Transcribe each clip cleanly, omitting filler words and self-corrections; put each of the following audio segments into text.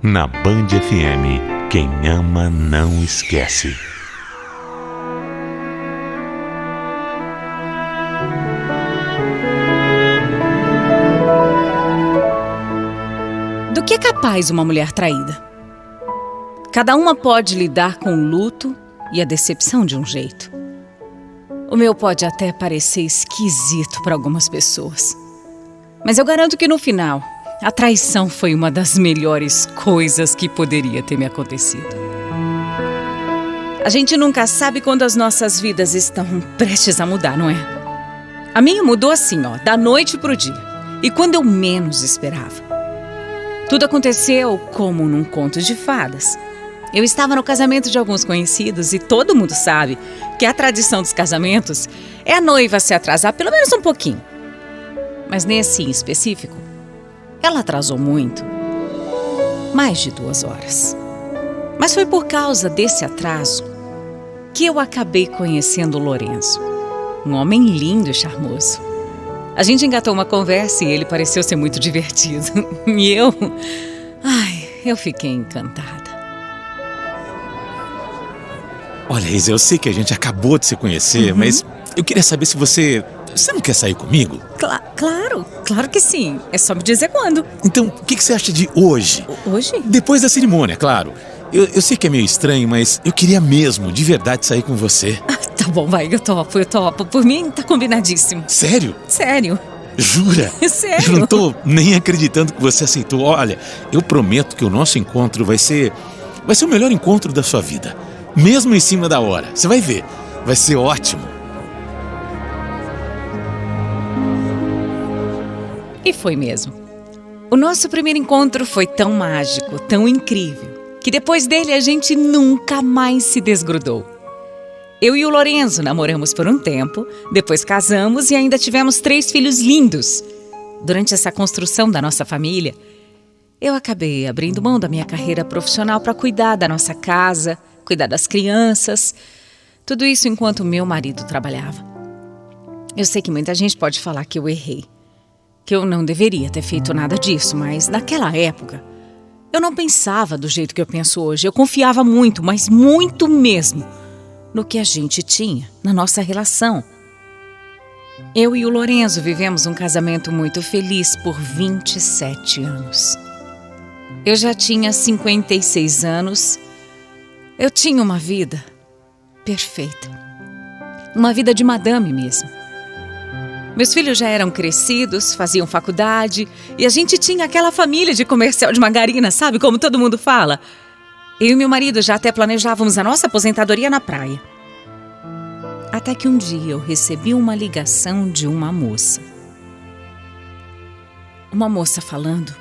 Na Band FM, quem ama não esquece. Do que é capaz uma mulher traída? Cada uma pode lidar com o luto e a decepção de um jeito. O meu pode até parecer esquisito para algumas pessoas. Mas eu garanto que no final, a traição foi uma das melhores coisas que poderia ter me acontecido. A gente nunca sabe quando as nossas vidas estão prestes a mudar, não é? A minha mudou assim, da noite pro dia. E quando eu menos esperava. Tudo aconteceu como num conto de fadas. Eu estava no casamento de alguns conhecidos e todo mundo sabe que a tradição dos casamentos é a noiva se atrasar pelo menos um pouquinho. Mas nesse em específico, ela atrasou muito. Mais de 2 horas. Mas foi por causa desse atraso que eu acabei conhecendo o Lorenzo. Um homem lindo e charmoso. A gente engatou uma conversa e ele pareceu ser muito divertido. E eu fiquei encantada. Olha, Isa, eu sei que a gente acabou de se conhecer, mas eu queria saber se você não quer sair comigo? Claro que sim. É só me dizer quando. Então, o que você acha de hoje? Hoje? Depois da cerimônia, claro. Eu sei que é meio estranho, mas eu queria mesmo, de verdade, sair com você. Tá bom, vai, eu topo. Por mim, tá combinadíssimo. Sério? Sério. Jura? Sério. Eu não tô nem acreditando que você aceitou. Olha, eu prometo que o nosso encontro vai ser o melhor encontro da sua vida. Mesmo em cima da hora. Você vai ver. Vai ser ótimo. E foi mesmo. O nosso primeiro encontro foi tão mágico, tão incrível, que depois dele a gente nunca mais se desgrudou. Eu e o Lorenzo namoramos por um tempo, depois casamos e ainda tivemos 3 filhos lindos. Durante essa construção da nossa família, eu acabei abrindo mão da minha carreira profissional para cuidar da nossa casa, cuidar das crianças, tudo isso enquanto meu marido trabalhava. Eu sei que muita gente pode falar que eu errei, que eu não deveria ter feito nada disso, mas naquela época eu não pensava do jeito que eu penso hoje. Eu confiava muito, mas muito mesmo, no que a gente tinha, na nossa relação. Eu e o Lorenzo vivemos um casamento muito feliz por 27 anos. Eu já tinha 56 anos. Eu tinha uma vida perfeita. Uma vida de madame mesmo. Meus filhos já eram crescidos, faziam faculdade e a gente tinha aquela família de comercial de margarina, sabe? Como todo mundo fala. Eu e meu marido já até planejávamos a nossa aposentadoria na praia. Até que um dia eu recebi uma ligação de uma moça. Uma moça falando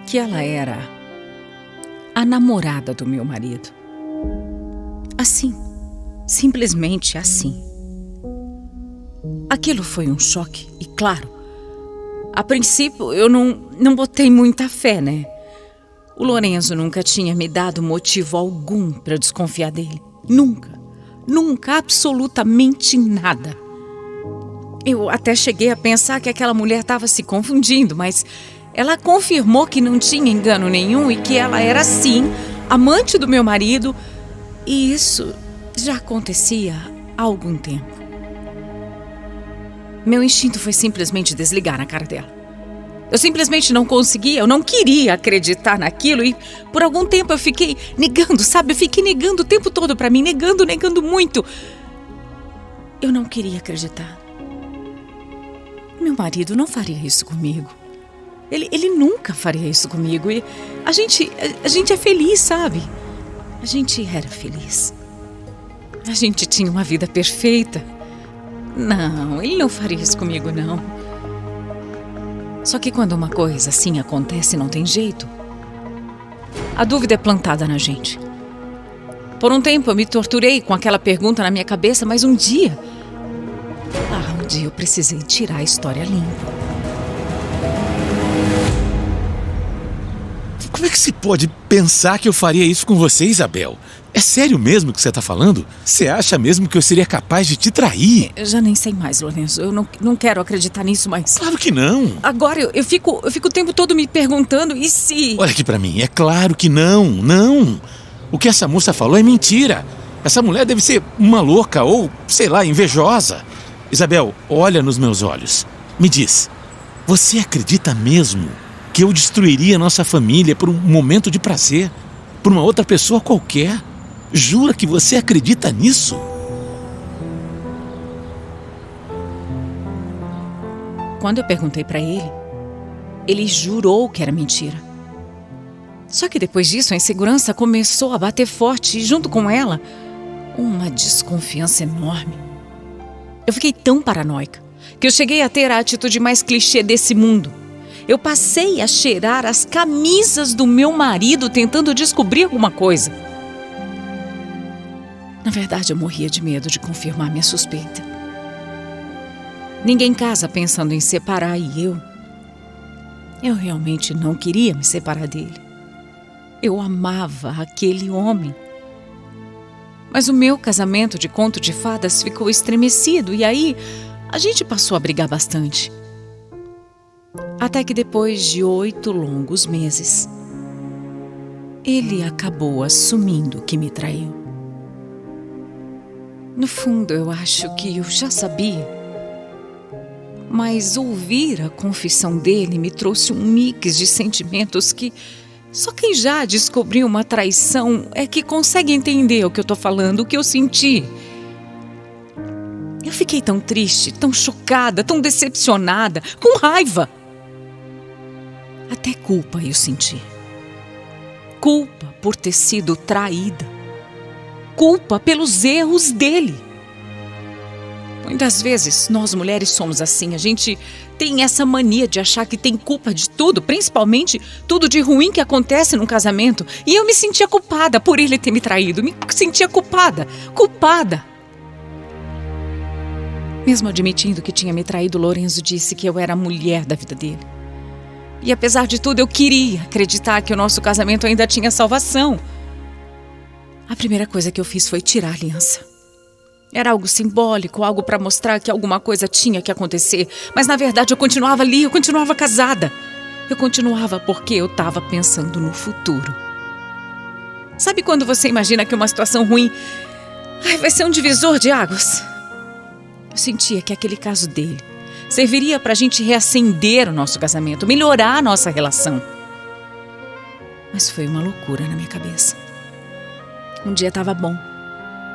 que ela era a namorada do meu marido. Assim, simplesmente assim. Aquilo foi um choque e, claro, a princípio eu não botei muita fé, né? O Lorenzo nunca tinha me dado motivo algum para desconfiar dele. Nunca, absolutamente nada. Eu até cheguei a pensar que aquela mulher estava se confundindo, mas ela confirmou que não tinha engano nenhum e que ela era, sim, amante do meu marido. E isso já acontecia há algum tempo. Meu instinto foi simplesmente desligar na cara dela. Eu simplesmente não conseguia, eu não queria acreditar naquilo e por algum tempo eu fiquei negando, sabe? Eu fiquei negando o tempo todo pra mim, negando muito. Eu não queria acreditar. Meu marido não faria isso comigo. Ele nunca faria isso comigo e a gente é feliz, sabe? A gente era feliz. A gente tinha uma vida perfeita. Não, ele não faria isso comigo, não. Só que quando uma coisa assim acontece, não tem jeito. A dúvida é plantada na gente. Por um tempo eu me torturei com aquela pergunta na minha cabeça, mas um dia eu precisei tirar a história limpa. Como é que se pode pensar que eu faria isso com você, Isabel? É sério mesmo que você tá falando? Você acha mesmo que eu seria capaz de te trair? Eu já nem sei mais, Lourenço. Eu não quero acreditar nisso mais. Claro que não. Agora eu fico o tempo todo me perguntando, e se... Olha aqui pra mim, é claro que não. O que essa moça falou é mentira. Essa mulher deve ser uma louca ou, sei lá, invejosa. Isabel, olha nos meus olhos. Me diz, você acredita mesmo que eu destruiria nossa família por um momento de prazer? Por uma outra pessoa qualquer? Jura que você acredita nisso? Quando eu perguntei pra ele, ele jurou que era mentira. Só que depois disso, a insegurança começou a bater forte e, junto com ela, uma desconfiança enorme. Eu fiquei tão paranoica que eu cheguei a ter a atitude mais clichê desse mundo. Eu passei a cheirar as camisas do meu marido tentando descobrir alguma coisa. Na verdade, eu morria de medo de confirmar minha suspeita. Ninguém casa pensando em separar e eu realmente não queria me separar dele. Eu amava aquele homem. Mas o meu casamento de conto de fadas ficou estremecido e aí a gente passou a brigar bastante. Até que depois de 8 longos meses, ele acabou assumindo que me traiu. No fundo, eu acho que eu já sabia. Mas ouvir a confissão dele me trouxe um mix de sentimentos que só quem já descobriu uma traição é que consegue entender o que eu tô falando, o que eu senti. Eu fiquei tão triste, tão chocada, tão decepcionada, com raiva. Até culpa eu senti. Culpa por ter sido traída. Culpa pelos erros dele. Muitas vezes, nós mulheres somos assim. A gente tem essa mania de achar que tem culpa de tudo, principalmente tudo de ruim que acontece num casamento. E eu me sentia culpada por ele ter me traído. Me sentia culpada. Mesmo admitindo que tinha me traído, Lourenço disse que eu era a mulher da vida dele. E apesar de tudo, eu queria acreditar que o nosso casamento ainda tinha salvação. A primeira coisa que eu fiz foi tirar a aliança. Era algo simbólico, algo para mostrar que alguma coisa tinha que acontecer. Mas na verdade eu continuava ali, eu continuava casada. Eu continuava porque eu estava pensando no futuro. Sabe quando você imagina que uma situação ruim vai ser um divisor de águas? Eu sentia que aquele caso dele serviria para a gente reacender o nosso casamento, melhorar a nossa relação. Mas foi uma loucura na minha cabeça. Um dia estava bom,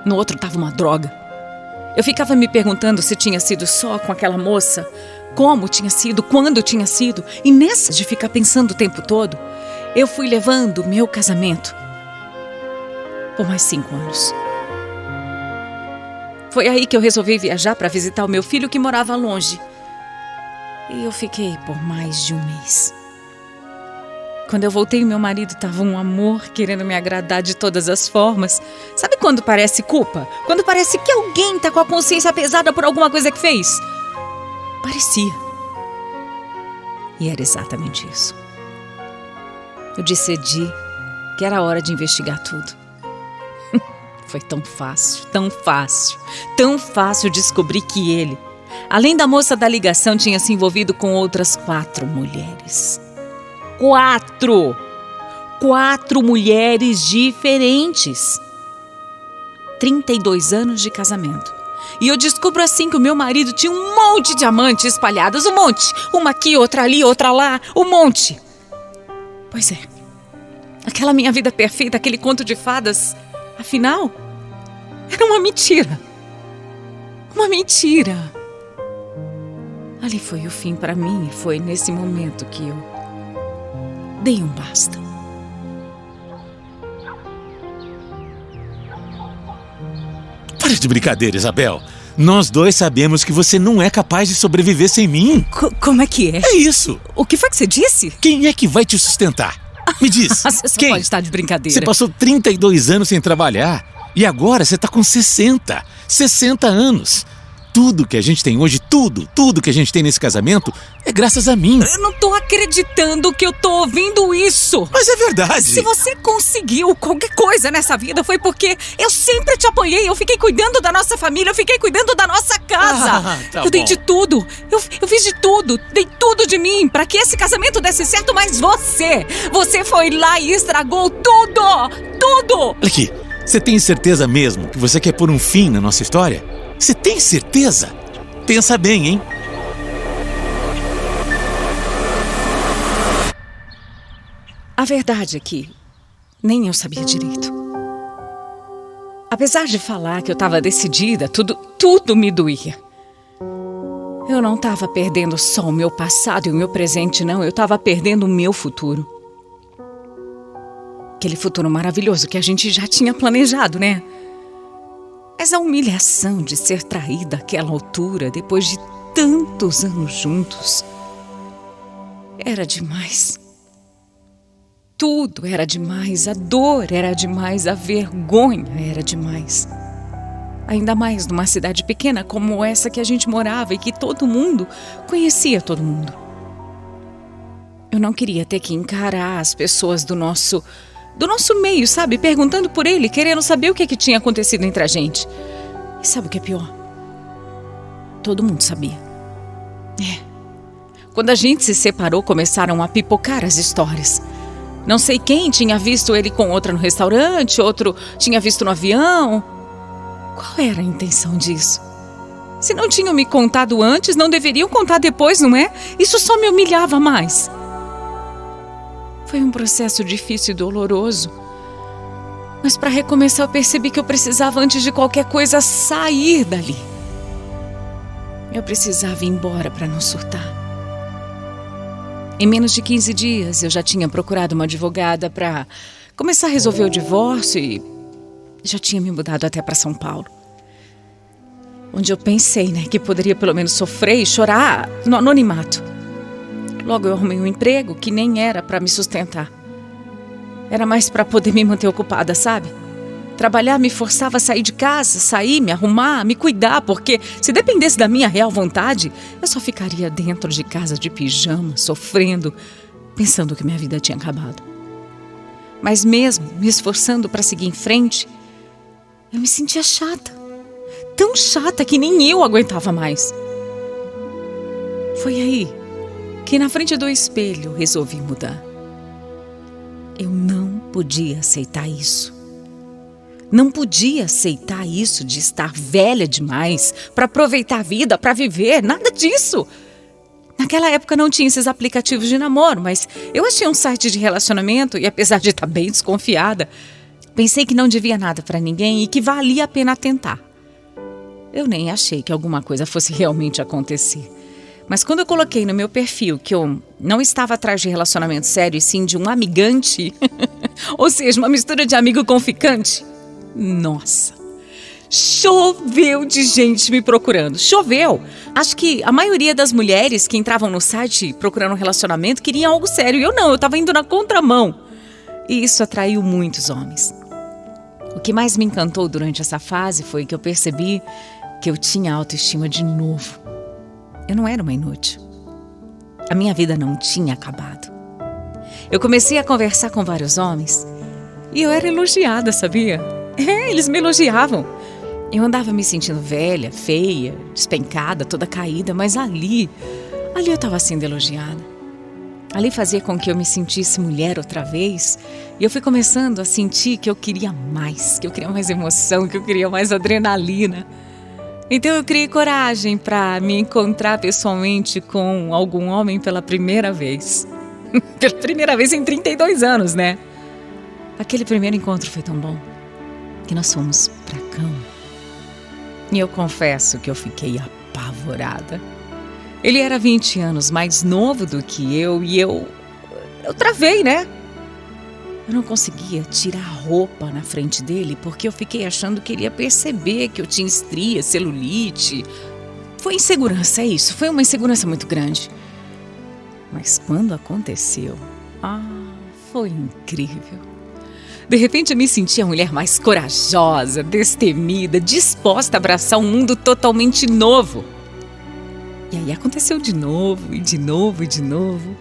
no outro estava uma droga. Eu ficava me perguntando se tinha sido só com aquela moça, como tinha sido, quando tinha sido. E nessa de ficar pensando o tempo todo, eu fui levando o meu casamento por mais 5 anos. Foi aí que eu resolvi viajar para visitar o meu filho que morava longe. E eu fiquei por mais de 1 mês. Quando eu voltei, meu marido estava um amor, querendo me agradar de todas as formas. Sabe quando parece culpa? Quando parece que alguém está com a consciência pesada por alguma coisa que fez? Parecia. E era exatamente isso. Eu decidi que era hora de investigar tudo. Foi tão fácil descobrir que ele, além da moça da ligação, tinha se envolvido com outras 4 mulheres. 4 mulheres diferentes. 32 anos de casamento. E eu descubro assim que o meu marido tinha um monte de amantes espalhados. Um monte. Uma aqui, outra ali, outra lá. Um monte. Pois é. Aquela minha vida perfeita, aquele conto de fadas, afinal, era uma mentira. Uma mentira. Ali foi o fim para mim e foi nesse momento que eu dei um basta. Para de brincadeira, Isabel. Nós dois sabemos que você não é capaz de sobreviver sem mim. Como é que é? É isso. O que foi que você disse? Quem é que vai te sustentar? Me diz. Você quem? Pode estar de brincadeira. Você passou 32 anos sem trabalhar e agora você está com 60 anos. tudo que a gente tem hoje, tudo que a gente tem nesse casamento é graças a mim. Eu não tô acreditando que eu tô ouvindo isso. Mas é verdade. Se você conseguiu qualquer coisa nessa vida foi porque eu sempre te apoiei. Eu fiquei cuidando da nossa família, eu fiquei cuidando da nossa casa. Eu dei de tudo. Eu fiz de tudo. Dei tudo de mim pra que esse casamento desse certo, mas você foi lá e estragou tudo. Tudo. Olha aqui, você tem certeza mesmo que você quer pôr um fim na nossa história? Você tem certeza? Pensa bem, hein? A verdade é que nem eu sabia direito. Apesar de falar que eu estava decidida, tudo me doía. Eu não estava perdendo só o meu passado e o meu presente, não. Eu estava perdendo o meu futuro. Aquele futuro maravilhoso que a gente já tinha planejado, né? Mas a humilhação de ser traída àquela altura, depois de tantos anos juntos, era demais. Tudo era demais, a dor era demais, a vergonha era demais. Ainda mais numa cidade pequena como essa que a gente morava e que todo mundo conhecia todo mundo. Eu não queria ter que encarar as pessoas do nosso meio, sabe? Perguntando por ele, querendo saber o que tinha acontecido entre a gente. E sabe o que é pior? Todo mundo sabia. Quando a gente se separou, começaram a pipocar as histórias. Não sei quem tinha visto ele com outra no restaurante, outro tinha visto no avião. Qual era a intenção disso? Se não tinham me contado antes, não deveriam contar depois, não é? Isso só me humilhava mais. Foi um processo difícil e doloroso. Mas para recomeçar eu percebi que eu precisava, antes de qualquer coisa, sair dali. Eu precisava ir embora para não surtar. Em menos de 15 dias eu já tinha procurado uma advogada para começar a resolver o divórcio e já tinha me mudado até para São Paulo. Onde eu pensei, que poderia pelo menos sofrer e chorar no anonimato. Logo eu arrumei um emprego que nem era para me sustentar. Era mais para poder me manter ocupada, sabe? Trabalhar me forçava a sair de casa, sair, me arrumar, me cuidar, porque se dependesse da minha real vontade, eu só ficaria dentro de casa de pijama, sofrendo, pensando que minha vida tinha acabado. Mas mesmo me esforçando para seguir em frente, eu me sentia chata. Tão chata que nem eu aguentava mais. Foi aí que na frente do espelho resolvi mudar. Eu não podia aceitar isso. Não podia aceitar isso de estar velha demais para aproveitar a vida, para viver, nada disso. Naquela época não tinha esses aplicativos de namoro, mas eu achei um site de relacionamento e apesar de estar bem desconfiada, pensei que não devia nada para ninguém e que valia a pena tentar. Eu nem achei que alguma coisa fosse realmente acontecer. Mas quando eu coloquei no meu perfil que eu não estava atrás de relacionamento sério e sim de um amigante, ou seja, uma mistura de amigo com ficante, nossa, choveu de gente me procurando. Choveu. Acho que a maioria das mulheres que entravam no site procurando um relacionamento queriam algo sério. Eu estava indo na contramão. E isso atraiu muitos homens. O que mais me encantou durante essa fase foi que eu percebi que eu tinha autoestima de novo. Eu não era uma inútil. A minha vida não tinha acabado. Eu comecei a conversar com vários homens e eu era elogiada, sabia? Eles me elogiavam. Eu andava me sentindo velha, feia, despencada, toda caída, mas ali eu estava sendo elogiada. Ali fazia com que eu me sentisse mulher outra vez e eu fui começando a sentir que eu queria mais emoção, que eu queria mais adrenalina. Então eu criei coragem para me encontrar pessoalmente com algum homem pela primeira vez. Pela primeira vez em 32 anos, né? Aquele primeiro encontro foi tão bom que nós fomos pra cama. E eu confesso que eu fiquei apavorada. Ele era 20 anos mais novo do que eu e eu travei, né? Eu não conseguia tirar a roupa na frente dele porque eu fiquei achando que ele ia perceber que eu tinha estria, celulite. Foi insegurança, é isso. Foi uma insegurança muito grande. Mas quando aconteceu, foi incrível. De repente eu me senti a mulher mais corajosa, destemida, disposta a abraçar um mundo totalmente novo. E aí aconteceu de novo, e de novo, e de novo.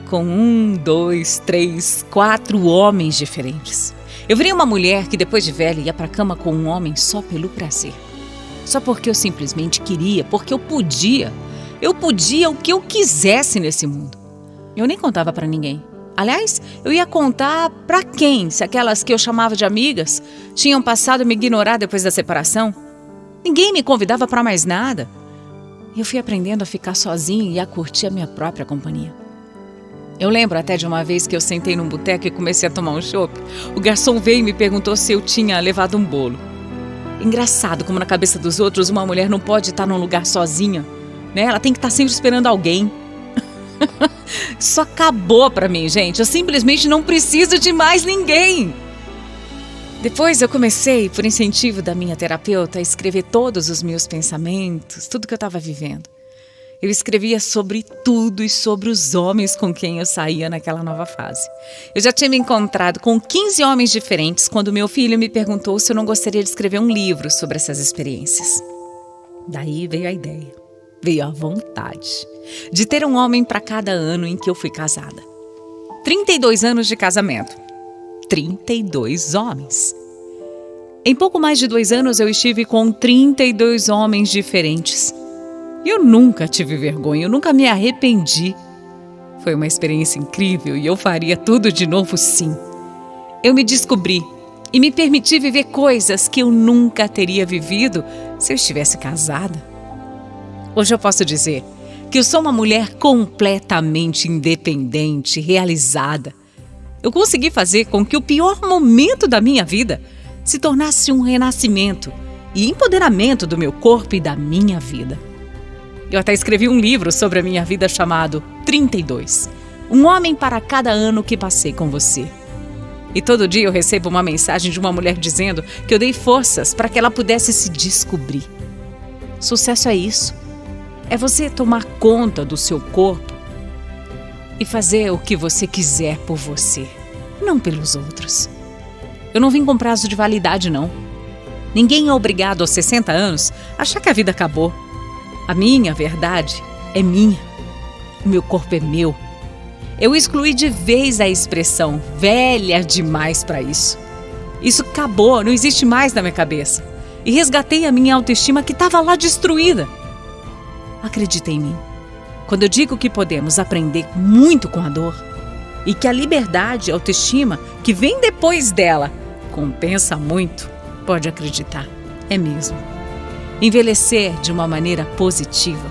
Com 1, 2, 3, 4 homens diferentes. Eu virei uma mulher que depois de velha ia pra cama com um homem só pelo prazer. Só porque eu simplesmente queria, porque eu podia. Eu podia o que eu quisesse nesse mundo. Eu nem contava pra ninguém. Aliás, eu ia contar pra quem, se aquelas que eu chamava de amigas tinham passado a me ignorar depois da separação? Ninguém me convidava pra mais nada. Eu fui aprendendo a ficar sozinha e a curtir a minha própria companhia. Eu lembro até de uma vez que eu sentei num boteco e comecei a tomar um chopp. O garçom veio e me perguntou se eu tinha levado um bolo. Engraçado como na cabeça dos outros uma mulher não pode estar num lugar sozinha, né? Ela tem que estar sempre esperando alguém. Isso acabou pra mim, gente. Eu simplesmente não preciso de mais ninguém. Depois eu comecei, por incentivo da minha terapeuta, a escrever todos os meus pensamentos, tudo que eu estava vivendo. Eu escrevia sobre tudo e sobre os homens com quem eu saía naquela nova fase. Eu já tinha me encontrado com 15 homens diferentes quando meu filho me perguntou se eu não gostaria de escrever um livro sobre essas experiências. Daí veio a ideia, veio a vontade de ter um homem para cada ano em que eu fui casada. 32 anos de casamento. 32 homens. Em pouco mais de 2 anos eu estive com 32 homens diferentes. E eu nunca tive vergonha, eu nunca me arrependi. Foi uma experiência incrível e eu faria tudo de novo sim. Eu me descobri e me permiti viver coisas que eu nunca teria vivido se eu estivesse casada. Hoje eu posso dizer que eu sou uma mulher completamente independente, realizada. Eu consegui fazer com que o pior momento da minha vida se tornasse um renascimento e empoderamento do meu corpo e da minha vida. Eu até escrevi um livro sobre a minha vida chamado 32. Um homem para cada ano que passei com você. E todo dia eu recebo uma mensagem de uma mulher dizendo que eu dei forças para que ela pudesse se descobrir. Sucesso é isso. É você tomar conta do seu corpo e fazer o que você quiser por você, não pelos outros. Eu não vim com prazo de validade, não. Ninguém é obrigado aos 60 anos a achar que a vida acabou. A minha verdade é minha. O meu corpo é meu. Eu excluí de vez a expressão velha demais para isso. Isso acabou, não existe mais na minha cabeça. E resgatei a minha autoestima que estava lá destruída. Acredita em mim. Quando eu digo que podemos aprender muito com a dor e que a liberdade e a autoestima que vem depois dela compensa muito, pode acreditar. É mesmo. Envelhecer de uma maneira positiva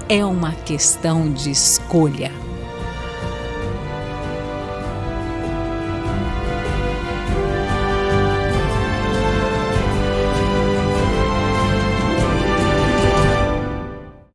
é uma questão de escolha.